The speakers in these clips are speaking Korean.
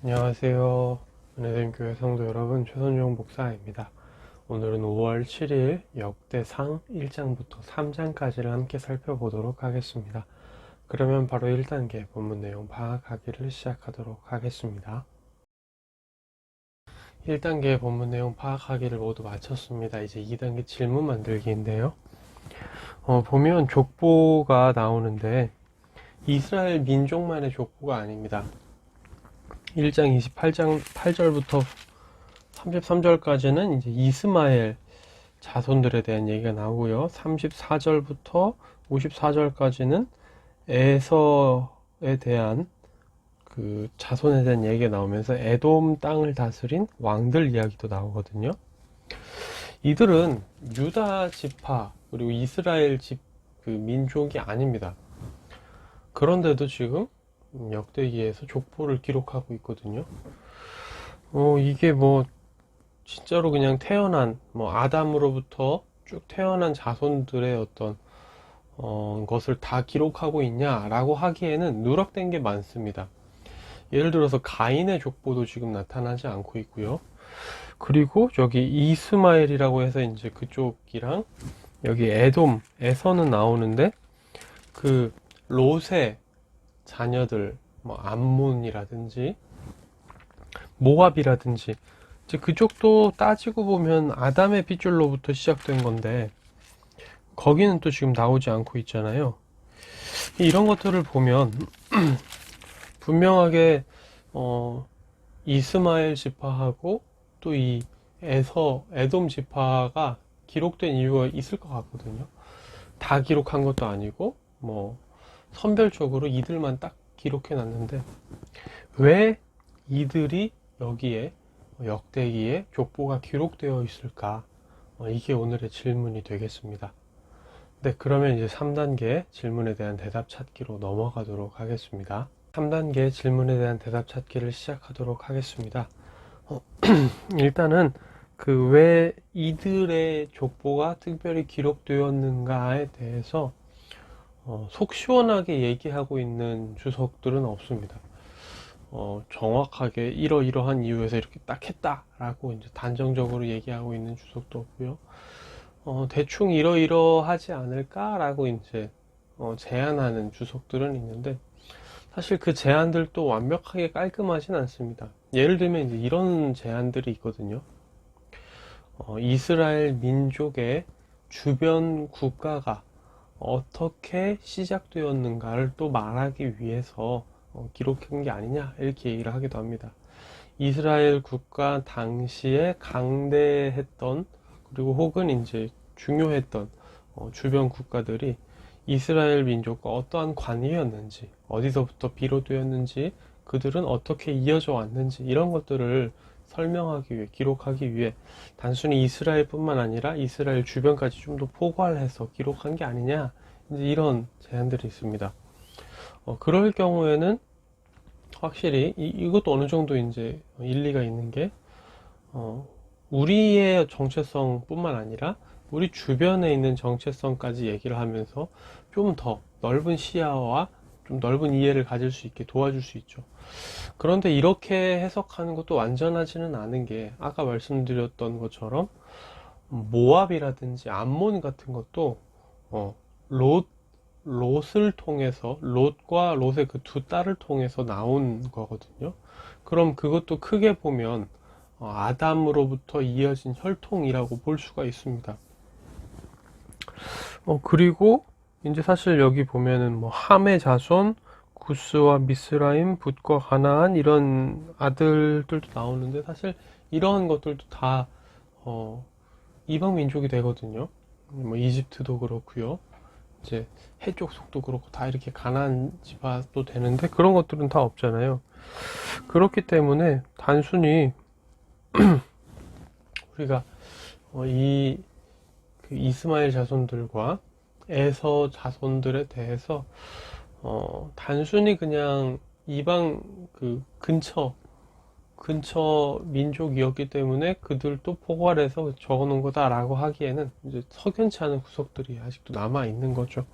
안녕하세요. 은혜됨교회 성도 여러분, 최선종 목사입니다. 오늘은 5월 7일 역대상 1장부터 3장까지를 함께 살펴보도록 하겠습니다. 그러면 바로 1단계 본문 내용 파악하기를 시작하도록 하겠습니다. 1단계 본문 내용 파악하기를 모두 마쳤습니다. 이제 2단계 질문 만들기인데요. 보면 족보가 나오는데 이스라엘 민족만의 족보가 아닙니다. 1장 28장 8절부터 33절까지는 이제 이스마엘 자손들에 대한 얘기가 나오고요. 34절부터 54절까지는 에서에 대한 그 자손에 대한 얘기가 나오면서 에돔 땅을 다스린 왕들 이야기도 나오거든요. 이들은 유다 지파 그리고 이스라엘 그 민족이 아닙니다. 그런데도 지금 역대기에서 족보를 기록하고 있거든요. 이게 진짜로 그냥 태어난 아담으로부터 쭉 태어난 자손들의 어떤 것을 다 기록하고 있냐라고 하기에는 누락된 게 많습니다. 예를 들어서 가인의 족보도 지금 나타나지 않고 있고요. 그리고 저기 이스마엘이라고 해서 이제 그쪽이랑 여기 에돔에서는 나오는데 그 롯의 자녀들 암몬이라든지 모압이라든지 이제 그쪽도 따지고 보면 아담의 핏줄로부터 시작된 건데 거기는 또 지금 나오지 않고 있잖아요. 이런 것들을 보면 분명하게 이스마엘 지파하고 또 이 에돔 지파가 기록된 이유가 있을 것 같거든요. 다 기록한 것도 아니고 선별적으로 이들만 딱 기록해 놨는데 왜 이들이 여기에 역대기에 족보가 기록되어 있을까? 이게 오늘의 질문이 되겠습니다. 네, 그러면 이제 3단계 질문에 대한 대답 찾기로 넘어가도록 하겠습니다. 3단계 질문에 대한 대답 찾기를 시작하도록 하겠습니다. 일단은 그 왜 이들의 족보가 특별히 기록되었는가에 대해서 속 시원하게 얘기하고 있는 주석들은 없습니다. 정확하게 이러이러한 이유에서 이렇게 딱 했다라고 이제 단정적으로 얘기하고 있는 주석도 없고요. 대충 이러이러하지 않을까라고 이제 제안하는 주석들은 있는데 사실 그 제안들도 완벽하게 깔끔하진 않습니다. 예를 들면 이제 이런 제안들이 있거든요. 이스라엘 민족의 주변 국가가 어떻게 시작되었는가를 또 말하기 위해서 기록한 게 아니냐 이렇게 얘기를 하기도 합니다. 이스라엘 국가 당시에 강대했던 그리고 혹은 이제 중요했던 주변 국가들이 이스라엘 민족과 어떠한 관계였는지 어디서부터 비롯되었는지 그들은 어떻게 이어져 왔는지 이런 것들을 설명하기 위해 기록하기 위해 단순히 이스라엘 뿐만 아니라 이스라엘 주변까지 좀 더 포괄해서 기록한 게 아니냐 이제 이런 제안들이 있습니다. 그럴 경우에는 확실히 이것도 어느 정도 이제 일리가 있는 게 우리의 정체성 뿐만 아니라 우리 주변에 있는 정체성까지 얘기를 하면서 좀 더 넓은 시야와 좀 넓은 이해를 가질 수 있게 도와줄 수 있죠. 그런데 이렇게 해석하는 것도 완전하지는 않은 게 아까 말씀드렸던 것처럼 모압이라든지 암몬 같은 것도 롯 롯을 통해서 롯과 롯의 그 두 딸을 통해서 나온 거거든요. 그럼 그것도 크게 보면 아담으로부터 이어진 혈통이라고 볼 수가 있습니다. 그리고 이제 사실 여기 보면은 함의 자손 구스와 미스라임, 붓과 가나안 이런 아들들도 나오는데 사실 이런 것들도 다 이방 민족이 되거든요. 이집트도 그렇고요. 이제 해쪽 속도 그렇고 다 이렇게 가나안 지파도 되는데 그런 것들은 다 없잖아요. 그렇기 때문에 단순히 우리가 이 그 이스마엘 자손들과 에서 자손들에 대해서 단순히 그냥 이방 그 근처 민족이었기 때문에 그들도 포괄해서 적어놓은 거다라고 하기에는 이제 석연치 않은 구석들이 아직도 남아 있는 거죠.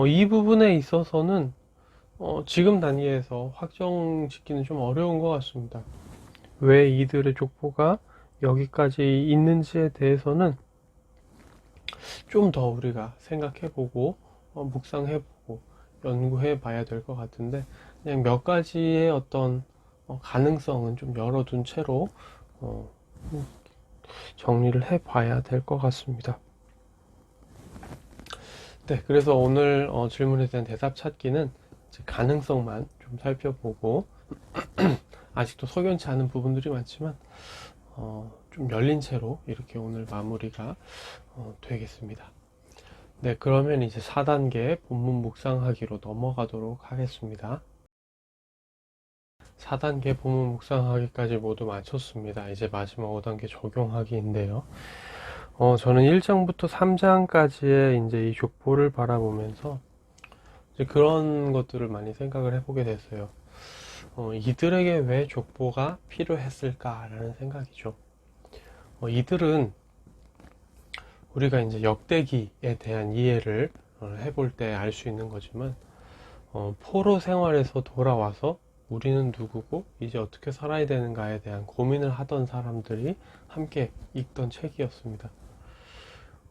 이 부분에 있어서는 지금 단계에서 확정 짓기는 좀 어려운 것 같습니다. 왜 이들의 족보가 여기까지 있는지에 대해서는 좀 더 우리가 생각해보고 묵상해보고 연구해 봐야 될 것 같은데, 그냥 몇 가지의 어떤 가능성은 좀 열어둔 채로 어, 정리를 해 봐야 될 것 같습니다. 네, 그래서 오늘 질문에 대한 대답 찾기는 이제 가능성만 좀 살펴보고, 아직도 석연치 않은 부분들이 많지만 좀 열린 채로 이렇게 오늘 마무리가 되겠습니다. 네, 그러면 이제 4단계 본문 묵상하기로 넘어가도록 하겠습니다. 4단계 본문 묵상하기까지 모두 마쳤습니다. 이제 마지막 5단계 적용하기인데요. 저는 1장부터 3장까지의 이제 이 족보를 바라보면서 이제 그런 것들을 많이 생각을 해보게 됐어요. 이들에게 왜 족보가 필요했을까라는 생각이죠. 이들은 우리가 이제 역대기에 대한 이해를 해볼 때 알 수 있는 거지만, 포로 생활에서 돌아와서 우리는 누구고 이제 어떻게 살아야 되는가에 대한 고민을 하던 사람들이 함께 읽던 책이었습니다.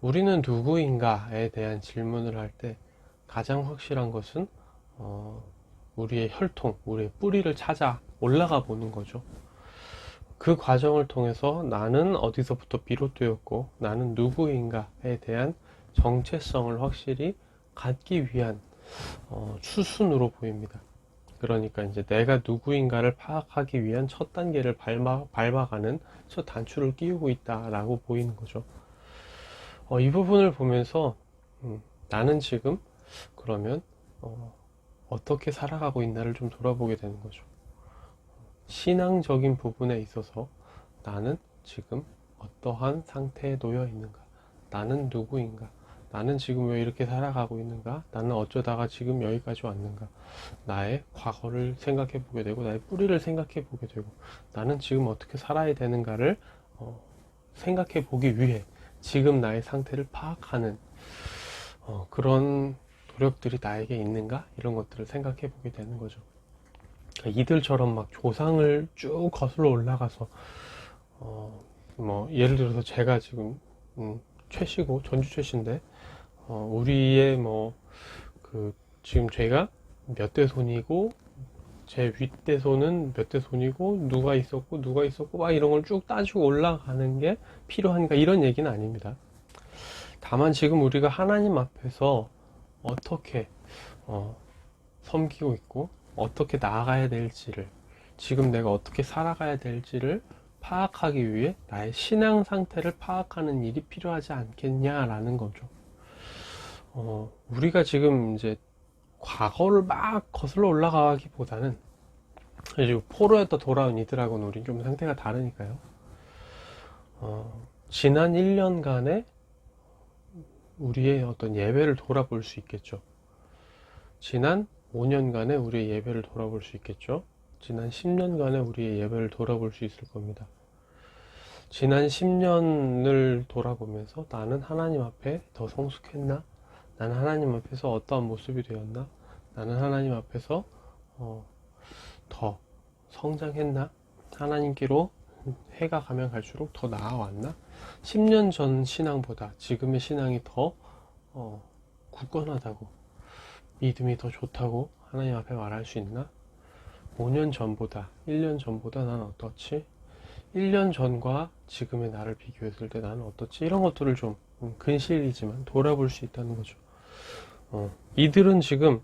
우리는 누구인가에 대한 질문을 할 때 가장 확실한 것은 우리의 혈통, 우리의 뿌리를 찾아 올라가 보는 거죠. 그 과정을 통해서 나는 어디서부터 비롯되었고 나는 누구인가에 대한 정체성을 확실히 갖기 위한 수순으로 보입니다. 그러니까 이제 내가 누구인가를 파악하기 위한 첫 단계를 밟아가는 첫 단추를 끼우고 있다라고 보이는 거죠. 이 부분을 보면서 나는 지금 그러면 어떻게 살아가고 있나를 좀 돌아보게 되는 거죠. 신앙적인 부분에 있어서 나는 지금 어떠한 상태에 놓여 있는가? 나는 누구인가? 나는 지금 왜 이렇게 살아가고 있는가? 나는 어쩌다가 지금 여기까지 왔는가? 나의 과거를 생각해 보게 되고, 나의 뿌리를 생각해 보게 되고, 나는 지금 어떻게 살아야 되는가를 생각해 보기 위해 지금 나의 상태를 파악하는 그런 노력들이 나에게 있는가? 이런 것들을 생각해 보게 되는 거죠. 그러니까 이들처럼 막 조상을 쭉 거슬러 올라가서 뭐 예를 들어서 제가 지금 최씨고 전주 최씨인데 우리의 뭐 그 지금 제가 몇 대 손이고 제 윗대손은 몇 대 손이고 누가 있었고 막 이런 걸 쭉 따지고 올라가는 게 필요한가 이런 얘기는 아닙니다. 다만 지금 우리가 하나님 앞에서 어떻게 섬기고 있고 어떻게 나아가야 될지를, 지금 내가 어떻게 살아가야 될지를 파악하기 위해 나의 신앙 상태를 파악하는 일이 필요하지 않겠냐라는 거죠. 우리가 지금 이제 과거를 막 거슬러 올라가기보다는 이제 포로였다 돌아온 이들하고는 우리 좀 상태가 다르니까요. 지난 1년간의 우리의 어떤 예배를 돌아볼 수 있겠죠. 지난 5년간의 우리의 예배를 돌아볼 수 있겠죠. 지난 10년간의 우리의 예배를 돌아볼 수 있을 겁니다. 지난 10년을 돌아보면서 나는 하나님 앞에 더 성숙했나? 나는 하나님 앞에서 어떠한 모습이 되었나? 나는 하나님 앞에서 더 성장했나? 하나님께로 해가 가면 갈수록 더 나아왔나? 10년 전 신앙보다 지금의 신앙이 더 굳건하다고, 믿음이 더 좋다고 하나님 앞에 말할 수 있나? 5년 전보다, 1년 전보다 난 어떻지? 1년 전과 지금의 나를 비교했을 때 나는 어떻지? 이런 것들을 좀 근실이지만 돌아볼 수 있다는 거죠. 이들은 지금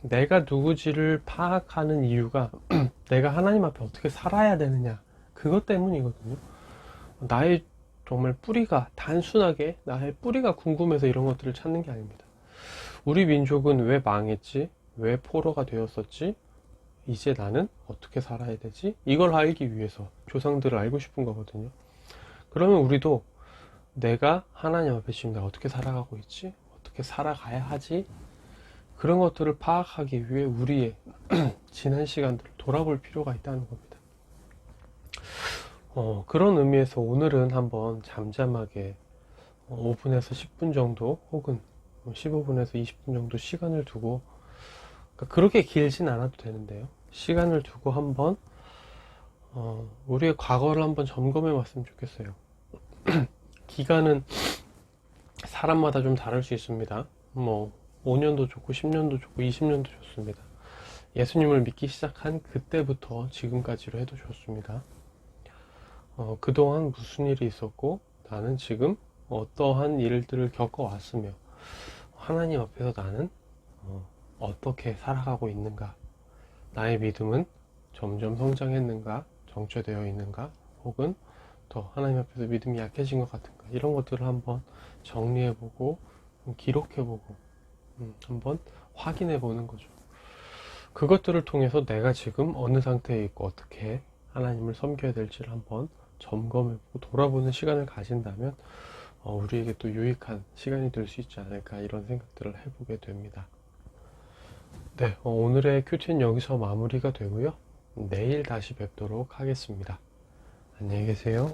내가 누구지를 파악하는 이유가 내가 하나님 앞에 어떻게 살아야 되느냐, 그것 때문이거든요. 나의 정말 뿌리가, 단순하게 나의 뿌리가 궁금해서 이런 것들을 찾는 게 아닙니다. 우리 민족은 왜 망했지? 왜 포로가 되었었지? 이제 나는 어떻게 살아야 되지? 이걸 알기 위해서 조상들을 알고 싶은 거거든요. 그러면 우리도 내가 하나님 앞에 지금 내가 어떻게 살아가고 있지? 어떻게 살아가야 하지? 그런 것들을 파악하기 위해 우리의 지난 시간들을 돌아볼 필요가 있다는 겁니다. 그런 의미에서 오늘은 한번 잠잠하게 5분에서 10분 정도 혹은 15분에서 20분 정도 시간을 두고 그러니까 그렇게 길진 않아도 되는데요. 시간을 두고 한번 우리의 과거를 한번 점검해 봤으면 좋겠어요. 기간은 사람마다 좀 다를 수 있습니다. 뭐 5년도 좋고 10년도 좋고 20년도 좋습니다. 예수님을 믿기 시작한 그때부터 지금까지로 해도 좋습니다. 그동안 무슨 일이 있었고 나는 지금 어떠한 일들을 겪어왔으며 하나님 앞에서 나는 어떻게 살아가고 있는가, 나의 믿음은 점점 성장했는가, 정체되어 있는가, 혹은 더 하나님 앞에서 믿음이 약해진 것 같은가, 이런 것들을 한번 정리해보고 기록해보고 한번 확인해보는 거죠. 그것들을 통해서 내가 지금 어느 상태에 있고 어떻게 하나님을 섬겨야 될지를 한번 점검해보고 돌아보는 시간을 가진다면 우리에게 또 유익한 시간이 될 수 있지 않을까, 이런 생각들을 해보게 됩니다. 네, 오늘의 큐티는 여기서 마무리가 되고요. 내일 다시 뵙도록 하겠습니다. 안녕히 계세요.